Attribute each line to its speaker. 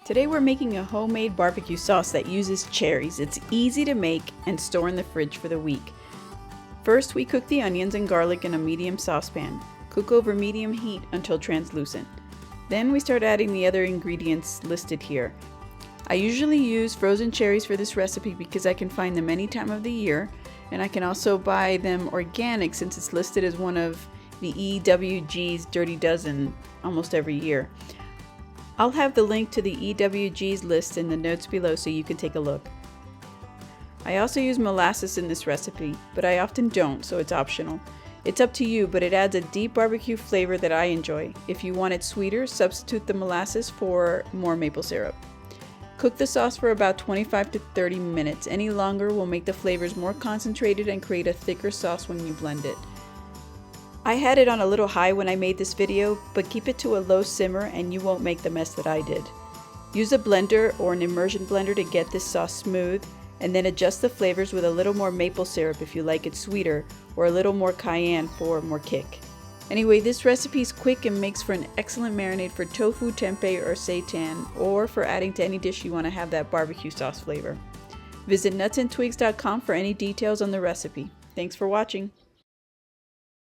Speaker 1: Today we're making a homemade barbecue sauce that uses cherries. It's easy to make and store in the fridge for the week. First, we cook the onions and garlic in a medium saucepan. Cook over medium heat until translucent. Then we start adding the other ingredients listed here. I usually use frozen cherries for this recipe because I can find them any time of the year, and I can also buy them organic since it's listed as one of the EWG's Dirty Dozen almost every year. I'll have the link to the EWG's list in the notes below so you can take a look. I also use molasses in this recipe, but I often don't, so it's optional. It's up to you, but it adds a deep barbecue flavor that I enjoy. If you want it sweeter, substitute the molasses for more maple syrup. Cook the sauce for about 25 to 30 minutes. Any longer will make the flavors more concentrated and create a thicker sauce when you blend it. I had it on a little high when I made this video, but keep it to a low simmer and you won't make the mess that I did. Use a blender or an immersion blender to get this sauce smooth, and then adjust the flavors with a little more maple syrup if you like it sweeter, or a little more cayenne for more kick. Anyway, this recipe is quick and makes for an excellent marinade for tofu, tempeh, or seitan, or for adding to any dish you want to have that barbecue sauce flavor. Visit nutsandtwigs.com for any details on the recipe. Thanks for watching.